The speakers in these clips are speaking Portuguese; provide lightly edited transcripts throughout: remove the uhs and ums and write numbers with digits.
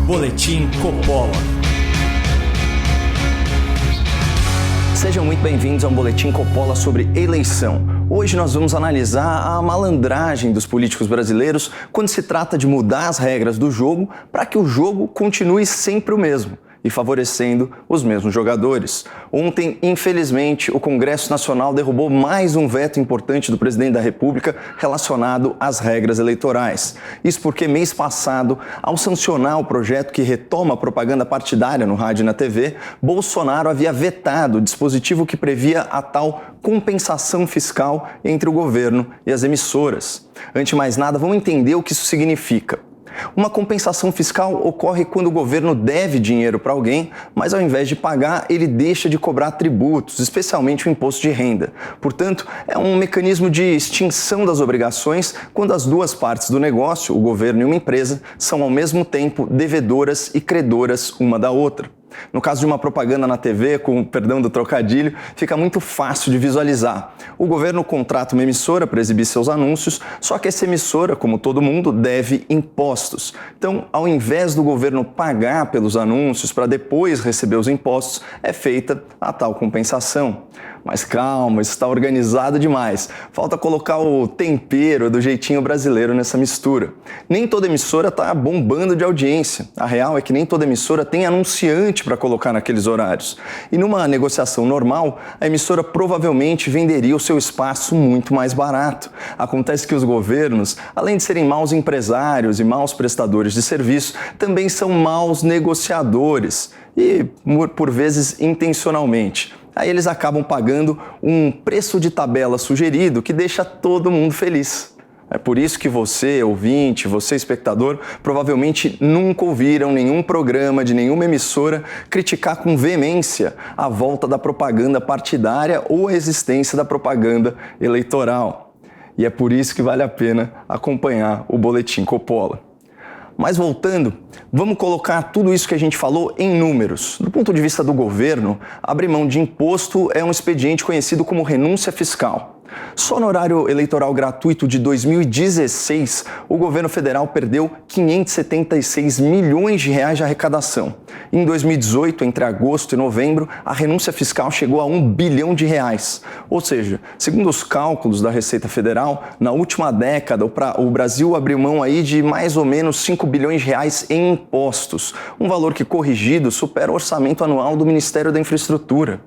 Boletim Coppola. Sejam muito bem-vindos a um Boletim Coppola sobre eleição. Hoje nós vamos analisar a malandragem dos políticos brasileiros quando se trata de mudar as regras do jogo para que o jogo continue sempre o mesmo e favorecendo os mesmos jogadores. Ontem, infelizmente, o Congresso Nacional derrubou mais um veto importante do presidente da República relacionado às regras eleitorais. Isso porque, mês passado, ao sancionar o projeto que retoma a propaganda partidária no rádio e na TV, Bolsonaro havia vetado o dispositivo que previa a tal compensação fiscal entre o governo e as emissoras. Antes de mais nada, vamos entender o que isso significa. Uma compensação fiscal ocorre quando o governo deve dinheiro para alguém, mas ao invés de pagar, ele deixa de cobrar tributos, especialmente o imposto de renda. Portanto, é um mecanismo de extinção das obrigações quando as duas partes do negócio, o governo e uma empresa, são ao mesmo tempo devedoras e credoras uma da outra. No caso de uma propaganda na TV, com perdão do trocadilho, fica muito fácil de visualizar. O governo contrata uma emissora para exibir seus anúncios, só que essa emissora, como todo mundo, deve impostos. Então, ao invés do governo pagar pelos anúncios para depois receber os impostos, é feita a tal compensação. Mas calma, isso está organizado demais. Falta colocar o tempero do jeitinho brasileiro nessa mistura. Nem toda emissora está bombando de audiência. A real é que nem toda emissora tem anunciante para colocar naqueles horários. E numa negociação normal, a emissora provavelmente venderia o seu espaço muito mais barato. Acontece que os governos, além de serem maus empresários e maus prestadores de serviço, também são maus negociadores. E, por vezes, intencionalmente. Aí eles acabam pagando um preço de tabela sugerido que deixa todo mundo feliz. É por isso que você, ouvinte, você, espectador, provavelmente nunca ouviram nenhum programa de nenhuma emissora criticar com veemência a volta da propaganda partidária ou a existência da propaganda eleitoral. E é por isso que vale a pena acompanhar o Boletim Coppola. Mas voltando, vamos colocar tudo isso que a gente falou em números. Do ponto de vista do governo, abrir mão de imposto é um expediente conhecido como renúncia fiscal. Só no horário eleitoral gratuito de 2016, o governo federal perdeu 576 milhões de reais de arrecadação. Em 2018, entre agosto e novembro, a renúncia fiscal chegou a 1 bilhão de reais. Ou seja, segundo os cálculos da Receita Federal, na última década, o Brasil abriu mão aí de mais ou menos 5 bilhões de reais em impostos, um valor que, corrigido, supera o orçamento anual do Ministério da Infraestrutura.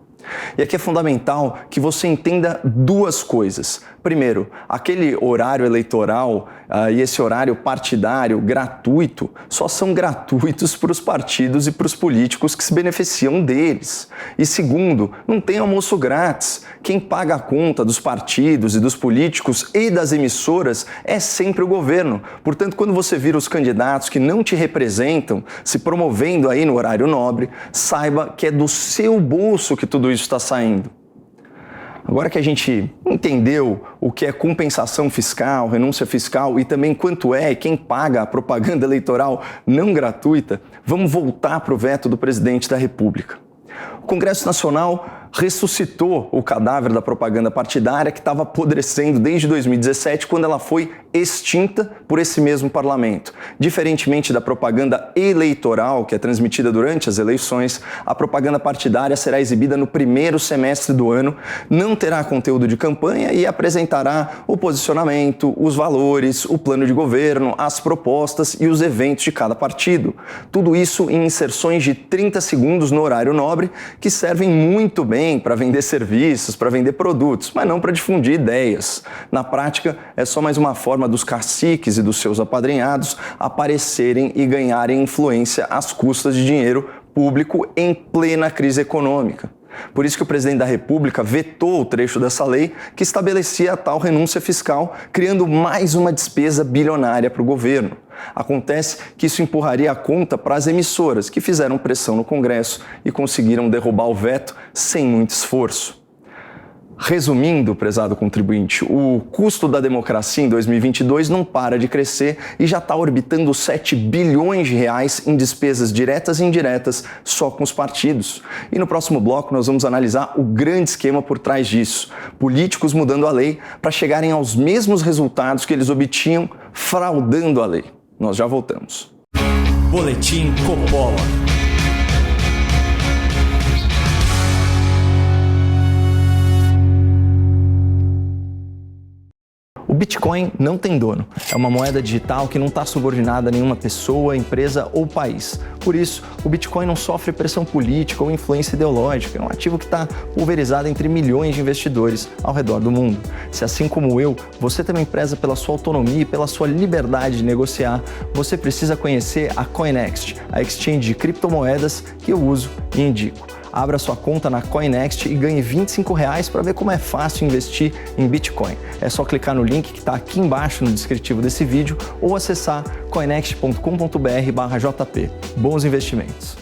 E aqui é fundamental que você entenda duas coisas. Primeiro, aquele horário eleitoral e esse horário partidário gratuito só são gratuitos para os partidos e para os políticos que se beneficiam deles. E segundo, não tem almoço grátis. Quem paga a conta dos partidos e dos políticos e das emissoras é sempre o governo. Portanto, quando você vira os candidatos que não te representam se promovendo aí no horário nobre, saiba que é do seu bolso que tudo isso está saindo. Agora que a gente entendeu o que é compensação fiscal, renúncia fiscal e também quanto é e quem paga a propaganda eleitoral não gratuita, vamos voltar para o veto do presidente da República. O Congresso Nacional ressuscitou o cadáver da propaganda partidária que estava apodrecendo desde 2017, quando ela foi extinta por esse mesmo parlamento. Diferentemente da propaganda eleitoral, que é transmitida durante as eleições, a propaganda partidária será exibida no primeiro semestre do ano, não terá conteúdo de campanha e apresentará o posicionamento, os valores, o plano de governo, as propostas e os eventos de cada partido. Tudo isso em inserções de 30 segundos no horário nobre, que servem muito bem para vender serviços, para vender produtos, mas não para difundir ideias. Na prática, é só mais uma forma dos caciques e dos seus apadrinhados aparecerem e ganharem influência às custas de dinheiro público em plena crise econômica. Por isso que o presidente da República vetou o trecho dessa lei que estabelecia a tal renúncia fiscal, criando mais uma despesa bilionária para o governo. Acontece que isso empurraria a conta para as emissoras, que fizeram pressão no Congresso e conseguiram derrubar o veto sem muito esforço. Resumindo, prezado contribuinte, o custo da democracia em 2022 não para de crescer e já está orbitando 7 bilhões de reais em despesas diretas e indiretas só com os partidos. E no próximo bloco nós vamos analisar o grande esquema por trás disso. Políticos mudando a lei para chegarem aos mesmos resultados que eles obtinham fraudando a lei. Nós já voltamos. Boletim Coppola. O Bitcoin não tem dono. É uma moeda digital que não está subordinada a nenhuma pessoa, empresa ou país. Por isso, o Bitcoin não sofre pressão política ou influência ideológica. É um ativo que está pulverizado entre milhões de investidores ao redor do mundo. Se assim como eu, você também preza pela sua autonomia e pela sua liberdade de negociar, você precisa conhecer a CoinExt, a exchange de criptomoedas que eu uso e indico. Abra sua conta na CoinExt e ganhe R$25 para ver como é fácil investir em Bitcoin. É só clicar no link que está aqui embaixo no descritivo desse vídeo ou acessar coinext.com.br/jp. Bons investimentos!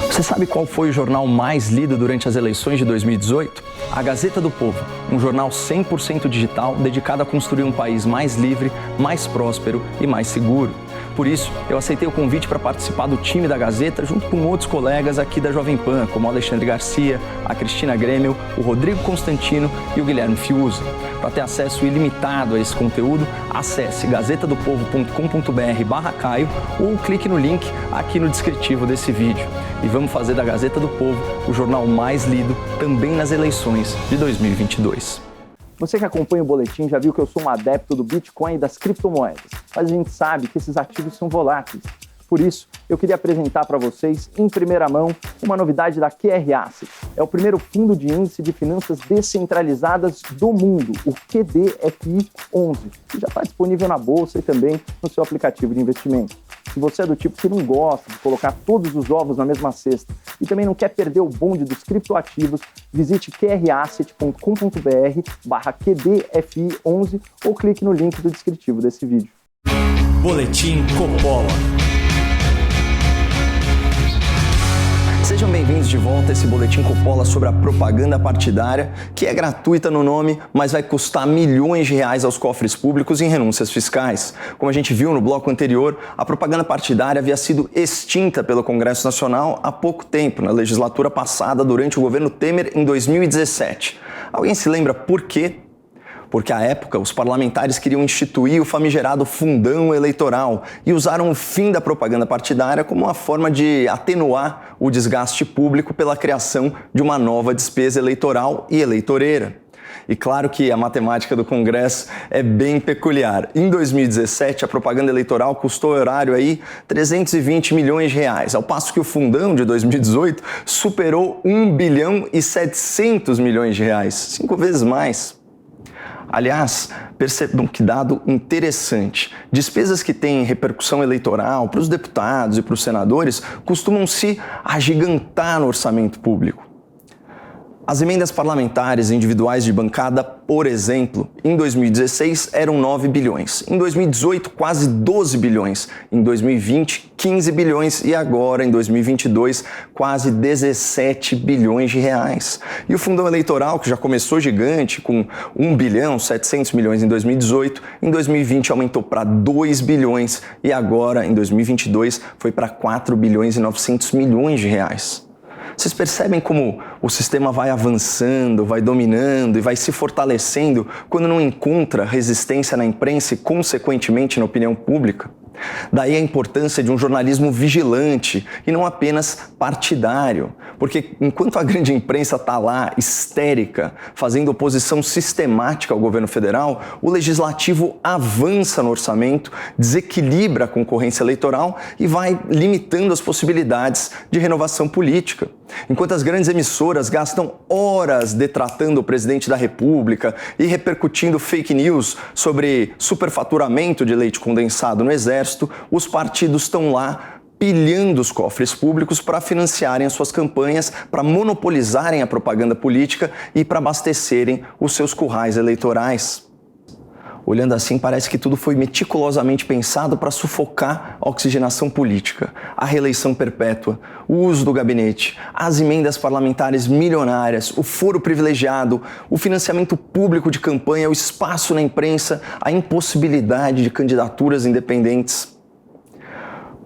Você sabe qual foi o jornal mais lido durante as eleições de 2018? A Gazeta do Povo, um jornal 100% digital dedicado a construir um país mais livre, mais próspero e mais seguro. Por isso, eu aceitei o convite para participar do time da Gazeta junto com outros colegas aqui da Jovem Pan, como o Alexandre Garcia, a Cristina Grêmio, o Rodrigo Constantino e o Guilherme Fiuza. Para ter acesso ilimitado a esse conteúdo, acesse gazetadopovo.com.br/Caio ou clique no link aqui no descritivo desse vídeo. E vamos fazer da Gazeta do Povo o jornal mais lido também nas eleições de 2022. Você que acompanha o boletim já viu que eu sou um adepto do Bitcoin e das criptomoedas, mas a gente sabe que esses ativos são voláteis. Por isso, eu queria apresentar para vocês, em primeira mão, uma novidade da QR Asset. É o primeiro fundo de índice de finanças descentralizadas do mundo, o QDFI11, que já está disponível na bolsa e também no seu aplicativo de investimento. Se você é do tipo que não gosta de colocar todos os ovos na mesma cesta e também não quer perder o bonde dos criptoativos, visite qrasset.com.br/QDFI11 ou clique no link do descritivo desse vídeo. Boletim Coppola. Sejam bem-vindos de volta a esse Boletim Coppola sobre a propaganda partidária, que é gratuita no nome, mas vai custar milhões de reais aos cofres públicos em renúncias fiscais. Como a gente viu no bloco anterior, a propaganda partidária havia sido extinta pelo Congresso Nacional há pouco tempo, na legislatura passada, durante o governo Temer, em 2017. Alguém se lembra por quê? Porque à época os parlamentares queriam instituir o famigerado fundão eleitoral e usaram o fim da propaganda partidária como uma forma de atenuar o desgaste público pela criação de uma nova despesa eleitoral e eleitoreira. E claro que a matemática do Congresso é bem peculiar. Em 2017, a propaganda eleitoral custou ao erário aí 320 milhões de reais, ao passo que o fundão de 2018 superou 1 bilhão e 700 milhões de reais, 5 vezes mais. Aliás, percebam que dado interessante. Despesas que têm repercussão eleitoral para os deputados e para os senadores costumam se agigantar no orçamento público. As emendas parlamentares individuais de bancada, por exemplo, em 2016 eram 9 bilhões, em 2018 quase 12 bilhões, em 2020 15 bilhões e agora em 2022 quase 17 bilhões de reais. E o fundão eleitoral, que já começou gigante com 1 bilhão 700 milhões em 2018, em 2020 aumentou para 2 bilhões e agora em 2022 foi para 4 bilhões e 900 milhões de reais. Vocês percebem como o sistema vai avançando, vai dominando e vai se fortalecendo quando não encontra resistência na imprensa e, consequentemente, na opinião pública? Daí a importância de um jornalismo vigilante e não apenas partidário, porque enquanto a grande imprensa está lá, histérica, fazendo oposição sistemática ao governo federal, o legislativo avança no orçamento, desequilibra a concorrência eleitoral e vai limitando as possibilidades de renovação política. Enquanto as grandes emissoras gastam horas detratando o presidente da República e repercutindo fake news sobre superfaturamento de leite condensado no Exército, os partidos estão lá pilhando os cofres públicos para financiarem as suas campanhas, para monopolizarem a propaganda política e para abastecerem os seus currais eleitorais. Olhando assim, parece que tudo foi meticulosamente pensado para sufocar a oxigenação política, a reeleição perpétua, o uso do gabinete, as emendas parlamentares milionárias, o foro privilegiado, o financiamento público de campanha, o espaço na imprensa, a impossibilidade de candidaturas independentes.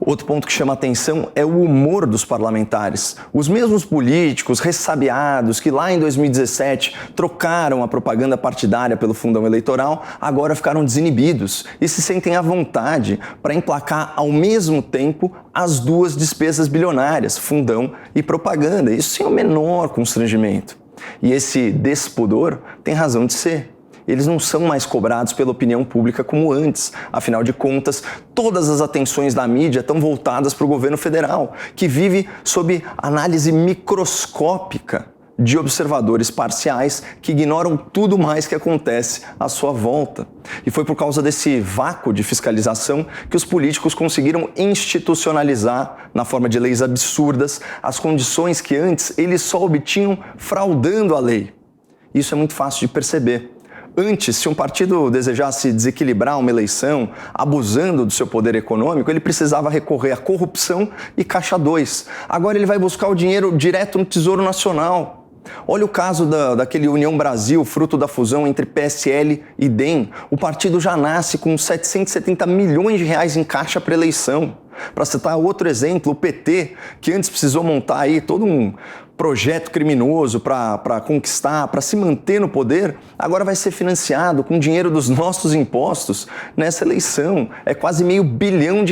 Outro ponto que chama atenção é o humor dos parlamentares. Os mesmos políticos ressabiados que lá em 2017 trocaram a propaganda partidária pelo fundão eleitoral, agora ficaram desinibidos e se sentem à vontade para emplacar ao mesmo tempo as duas despesas bilionárias, fundão e propaganda, isso sem o menor constrangimento. E esse despudor tem razão de ser. Eles não são mais cobrados pela opinião pública como antes. Afinal de contas, todas as atenções da mídia estão voltadas para o governo federal, que vive sob análise microscópica de observadores parciais que ignoram tudo mais que acontece à sua volta. E foi por causa desse vácuo de fiscalização que os políticos conseguiram institucionalizar, na forma de leis absurdas, as condições que antes eles só obtinham fraudando a lei. Isso é muito fácil de perceber. Antes, se um partido desejasse desequilibrar uma eleição, abusando do seu poder econômico, ele precisava recorrer à corrupção e caixa 2. Agora ele vai buscar o dinheiro direto no Tesouro Nacional. Olha o caso daquele União Brasil, fruto da fusão entre PSL e DEM. O partido já nasce com 770 milhões de reais em caixa para eleição. Para citar outro exemplo, o PT, que antes precisou montar aí todo um projeto criminoso para conquistar, para se manter no poder, agora vai ser financiado com dinheiro dos nossos impostos nessa eleição. É quase R$500 bilhão.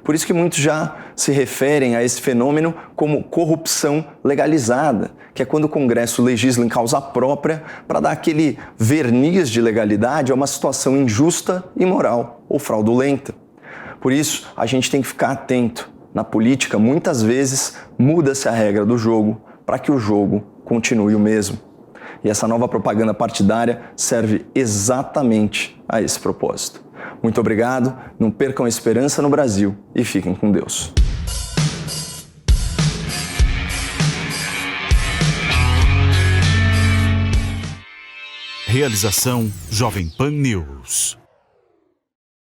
Por isso que muitos já se referem a esse fenômeno como corrupção legalizada, que é quando o Congresso legisla em causa própria para dar aquele verniz de legalidade a uma situação injusta, imoral ou fraudulenta. Por isso, a gente tem que ficar atento. Na política, muitas vezes, muda-se a regra do jogo para que o jogo continue o mesmo. E essa nova propaganda partidária serve exatamente a esse propósito. Muito obrigado, não percam a esperança no Brasil e fiquem com Deus. Realização Jovem Pan News.